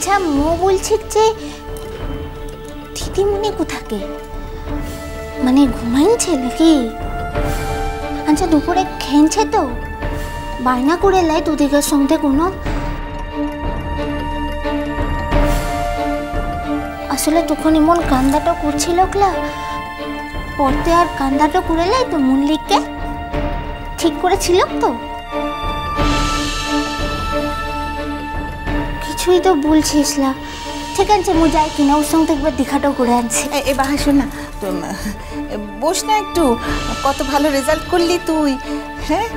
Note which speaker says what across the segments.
Speaker 1: আচ্ছা মো বলছি যে দিদিমণি কোথাকে, মানে ঘুমাইছে নাকি? আচ্ছা দুপুরে খেয়েছে তো? বায়না করে লাই দুদিকের সঙ্গে কোনো? আসলে তখন এমন কান্দাটা করছিল ক্লা, পড়তে আর কান্দাটা করে লাই তো মল্লিককে ঠিক করেছিল তো? কিছুই তো বলছিস না। ঠিক আছে মু যাই কিনা ওর সঙ্গে একবার দেখাটাও করে আনছি।
Speaker 2: এ বাহা শোন না, বস না একটু, কত ভালো রেজাল্ট করলি তুই। হ্যাঁ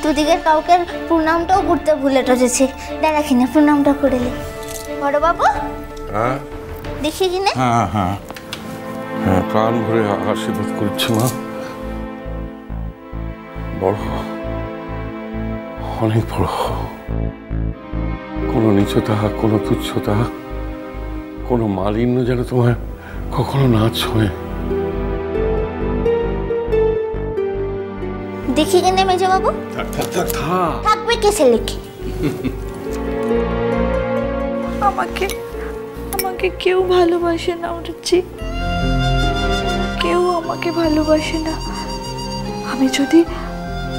Speaker 1: দুদিকের কাউকে প্রণামটাও করতে ভুলে টছেছি। দাঁড়া কিনা প্রণামটা করে লি। বড় বাবু দেখি কিনা।
Speaker 3: হ্যাঁ হ্যাঁ হ্যাঁ, প্রাণ ভরে আশীর্বাদ করছি মা। বড়, অনেক বড়। কোনো নিচতা, কোনো তুচ্ছতা, কোনো মালিন্য যেন তোমার কখনো না ছোঁয়ে।
Speaker 1: দেখি কিনে মেজো বাবু। থাকবে কেসে লিখে।
Speaker 4: আমাকে আমাকে কেউ ভালোবাসে না রুচি, কেউ আমাকে ভালোবাসে না।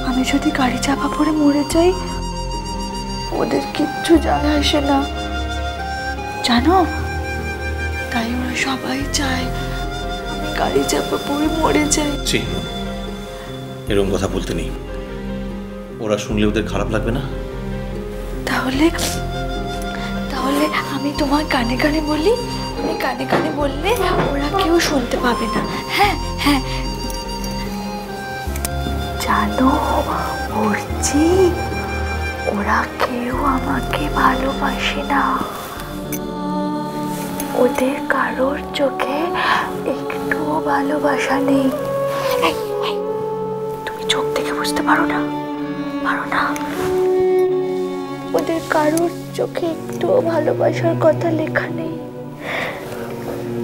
Speaker 4: আমি যদি গাড়ি চাপা পড়ে মরে যাই, ওদের কিচ্ছু জানা আসে না জানো। তাই ওরা সবাই চায় আমি গাড়ি চাপা পড়ে মরে যাই।
Speaker 5: এরকম কথা বলতে নেই, ওরা শুনলে ওদের খারাপ লাগবে না?
Speaker 4: তাহলে তাহলে আমি তোমার কানে কানে বলি, আমি কানে কানে বললে ওরা কেউ শুনতে পাবে না। হ্যাঁ হ্যাঁ, জানো বলছি ওরা কেউ আমাকে ভালোবাসে না। ওদের কারোর চোখে একটুও ভালোবাসা নেই। তুমি চোখ দেখে বুঝতে পারো না? ওদের কারোর চোখে একটুও ভালোবাসার কথা লেখা নেই।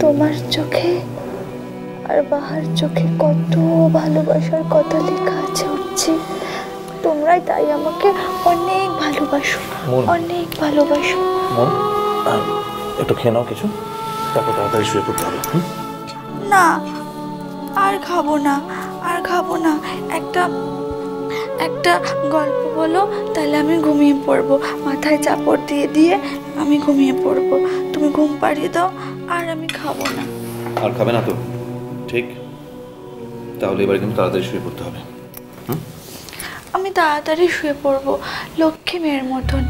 Speaker 4: তোমার চোখে আর বাহার চোখে কত ভালোবাসার কথা লেখা আছে উঠছি। তোমরাই তাই আমাকে অনেক ভালোবাসো, অনেক ভালোবাসো।
Speaker 5: একটু খেয়ে নাও কিছু, তারপর তাড়াতাড়ি শুয়ে পড়তে হবে।
Speaker 4: না আর খাবো না, একটা গল্প বলো, তাহলে আমি ঘুমিয়ে পড়বো। মাথায় চাপড় দিয়ে দিয়ে আমি ঘুমিয়ে পড়বো। তুমি ঘুম পাড়িয়ে দাও, আর আমি খাবো না।
Speaker 5: আর খাবে না তো? ঠিক, তাহলে এবার কিন্তু তাড়াতাড়ি শুয়ে পড়তে হবে।
Speaker 4: আমি তাড়াতাড়ি শুয়ে পড়বো লক্ষ্মী মেয়ের মতন।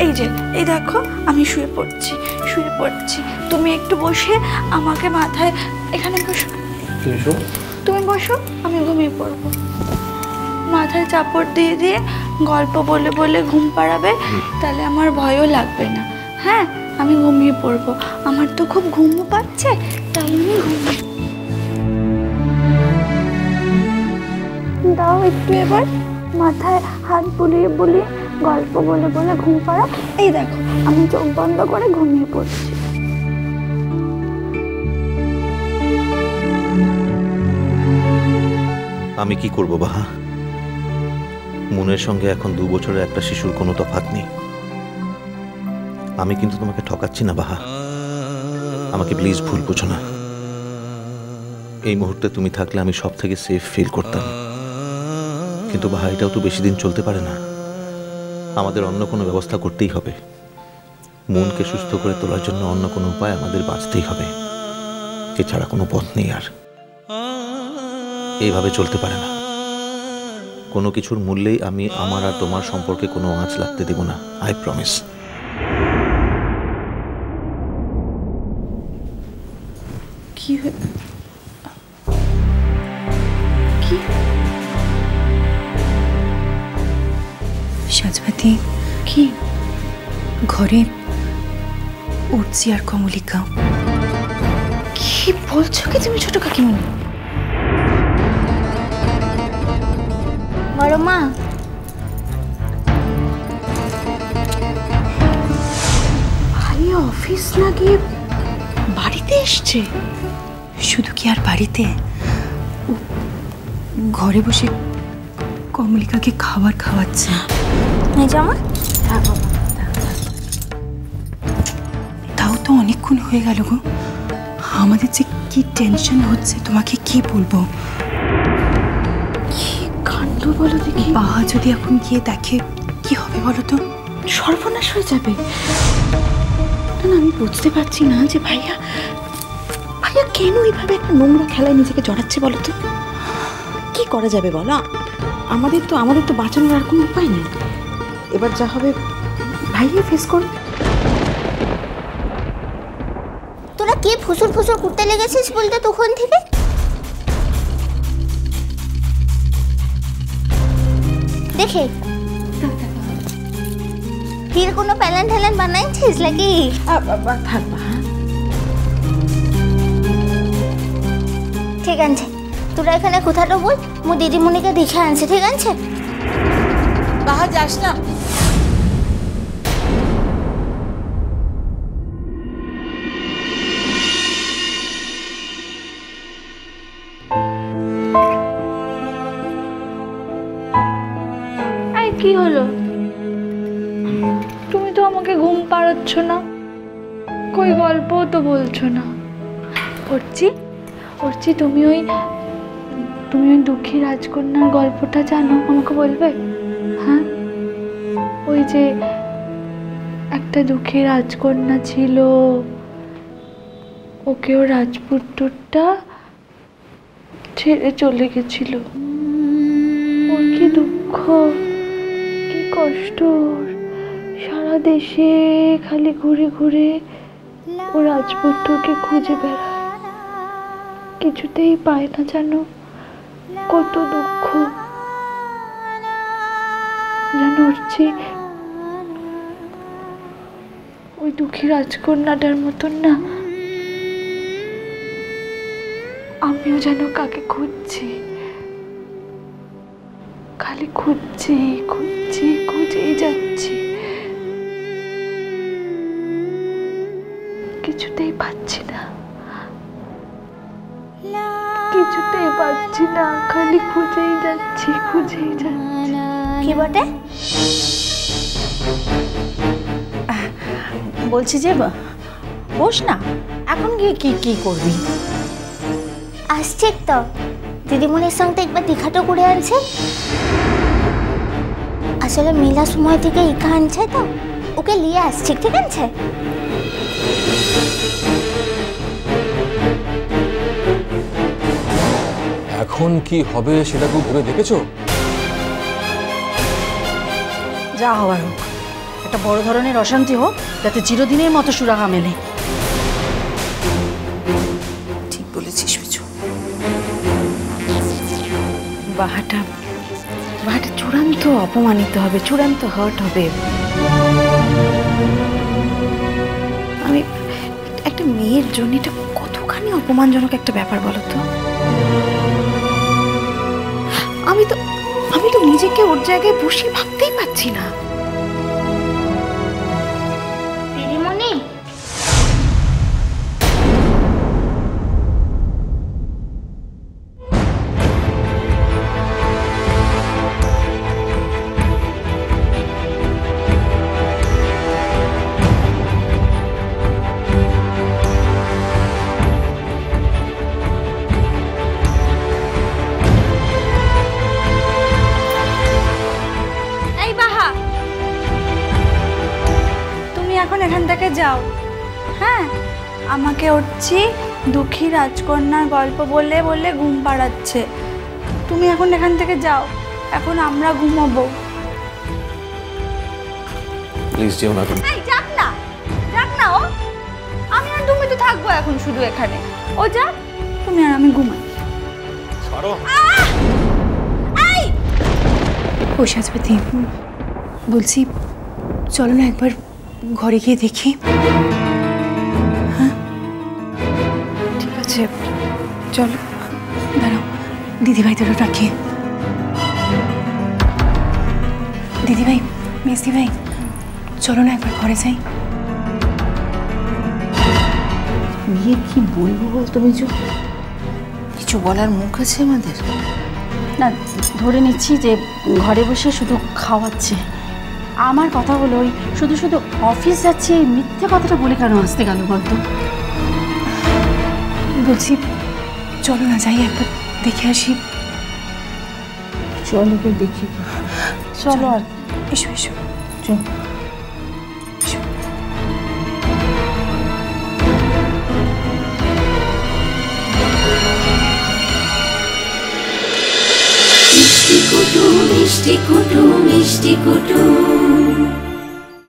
Speaker 4: এই দেখো আমি শুয়ে পড়ছি। তুমি একটু বসে আমাকে মাথায়, এখানে বসো। তুমি বসো, আমি ঘুমিয়ে পড়বো। মাথায় চাপড় দিয়ে দিয়ে গল্প বলে বলে ঘুম পাড়াবে, তাহলে আমার ভয়ও লাগবে না। হ্যাঁ আমি ঘুমিয়ে পড়বো। আমার তো খুব ঘুমও পাচ্ছে, তাই আমি ঘুমিয়ে দাও। একটু এবার মাথায় হাত বুলিয়ে বুলিয়ে গল্প বলে বলে ঘুম পাড়া। এই দেখো আমি চোখ বন্ধ করে ঘুমিয়ে পড়ছি।
Speaker 5: আমি কি করব বাহা? মনের সঙ্গে এখন 2 বছরের একটা শিশুর কোনো তফাৎ নেই। আমি কিন্তু তোমাকে ঠকাচ্ছি না বাহা, আমাকে প্লিজ ভুল বুঝো না। এই মুহূর্তে তুমি থাকলে আমি সব থেকে সেফ ফিল করতাম, কিন্তু বাহা এটাও তো বেশি দিন চলতে পারে না। আমাদের অন্য কোনো ব্যবস্থা করতেই হবে। মনকে সুস্থ করে তোলার জন্য অন্য কোনো উপায় আমাদের বাঁচতেই হবে, এছাড়া কোনো পথ নেই। আর এইভাবে চলতে পারে না। কোনো কিছুর মূল্যেই আমি আমার আর তোমার সম্পর্কে কোনো আঁচ লাগতে দেব না, আই প্রমিস।
Speaker 4: কি
Speaker 6: সাজবাতি
Speaker 4: কি
Speaker 6: ঘরে উঠছি আর কমলিকা।
Speaker 4: কি বলছো কি তুমি ছোট কাকিমণি?
Speaker 1: বড় মা,
Speaker 6: ভাই অফিস না গিয়ে বাড়িতে এসছে। শুধু কি আর বাড়িতে, ঘরে বসে কমলিকাকে খাবার খাওয়াচ্ছে।
Speaker 1: মেজামা
Speaker 6: তাও তো অনেকক্ষণ হয়ে গেল গো। আমাদের যে কি টেনশন হচ্ছে তোমাকে কি বলবো।
Speaker 4: কি কাণ্ড বলো দেখি।
Speaker 6: বাবা যদি এখন গিয়ে দেখে কি হবে বলো তো?
Speaker 4: সর্বনাশ হয়ে যাবে।
Speaker 6: না না, আমি বুঝতে পারছি না যে ভাইয়া ভাইয়া কেন এইভাবে একটা নোংরা খেলায় নিজেকে জড়াচ্ছে বলো তো? কি করা যাবে বলো? আমাদের তো বাঁচানোর আর কোনো উপায় নেই। এবার যা হবে ভাইয়া ফেস করবে।
Speaker 1: তোরা কে ফুসুর ফুসুর করতে লেগেছিস বলতে তখন থেকে? দেখে ফির কোনো প্যালেন ঠ্যালেন বানাইছিস নাকি?
Speaker 6: থাকবা।
Speaker 1: ঠিক আছে, তোরা এখানে কোথাটা বল, মো দিদিমণিকে দেখে আনছে। ঠিক আছে
Speaker 2: বাহা যাস না।
Speaker 4: এই কি হলো? তুমি তো আমাকে ঘুম পাড়াচ্ছ না, কই গল্পও তো বলছো না। অর্চি তুমি ওই দুঃখী রাজকন্যার গল্পটা জানো? আমাকে বলবে? হ্যাঁ, ওই যে একটা দুঃখী রাজকন্যা ছিল, ওকেও রাজপুত্রটা ছেড়ে চলে গেছিল। ওর কি দুঃখ, কি কষ্ট। সারা দেশে খালি ঘুরে ঘুরে ও রাজপুত্রকে খুঁজে বেড়ায়, কিছুতেই পায় না। জানো কত দুঃখ। জানো অর্চি, ওই দুঃখী রাজকন্যাটার মতন না আমিও যেন কাকে খুঁজছি, খালি খুঁজেই যাচ্ছি, কিছুতেই পাচ্ছি না, খালি খুঁজেই যাচ্ছি।
Speaker 1: কি বটে?
Speaker 6: বলছি যে বস না, এখন গিয়ে কি করবি?
Speaker 1: আসছে তো, দিদিমণির সঙ্গে একবার দীঘাটা করে আনছে। আসলে মেলা সময় থেকে ইকা আনছে তো, ওকে নিয়ে আসছি। ঠিক আছে
Speaker 7: এখন কি হবে সেটা কি ভেবে দেখেছো?
Speaker 6: যা হওয়ার হোক, একটা বড় ধরনের অশান্তি হোক, যাতে চিরদিনের মতো সুরাহা মেলে।
Speaker 2: ঠিক বলেছিস বিজু।
Speaker 6: বাহাটা চূড়ান্ত অপমানিত হবে, চূড়ান্ত হার্ট হবে। আমি একটা মেয়ের জন্য এটা কতখানি অপমানজনক একটা ব্যাপার বলো তো? আমি তো নিজেকে ওর জায়গায় বসে ভাবতেই পারছি না।
Speaker 1: দিদিমণি,
Speaker 4: এখন এখান থেকে যাও। হ্যাঁ, আমাকে অর্চি দুঃখী রাজকন্যার গল্প বলে বলে ঘুম পাড়াচ্ছে। তুমি এখন এখান থেকে যাও, এখন আমরা ঘুমাবো।
Speaker 5: প্লিজ যেও না।
Speaker 4: যাক না ও, আমি আর তুমি তো থাকবো এখন শুধু এখানে। ও যাক, তুমি আর আমি ঘুমাই।
Speaker 6: ও সাজপতি, বলছি চলো না একবার ঘরে গিয়ে দেখি। হ্যাঁ ঠিক আছে, চলো। দাঁড়াও, দিদিভাইদেরও ডাকি। দিদিভাই, মেসদি ভাই, চলো না একবার ঘরে যাই।
Speaker 2: মেয়ে কি বলবো বলতো বিজু? কিছু বলার মুখ আছে আমাদের?
Speaker 6: না, ধরে নিচ্ছি যে ঘরে বসে শুধু খাওয়াচ্ছে,
Speaker 8: আমার কথা হলো ওই শুধু শুধু অফিস যাচ্ছি এই মিথ্যে কথাটা বলে কেন আসতে গেল বলতো?
Speaker 6: বলছি চলো না যাই একবার দেখে আসি।
Speaker 8: চলো তো দেখি, চলো আর
Speaker 6: এসো এসো
Speaker 8: চলো।
Speaker 9: মিষ্টি কুটু মিষ্টি কুটু মিষ্টি কুটু।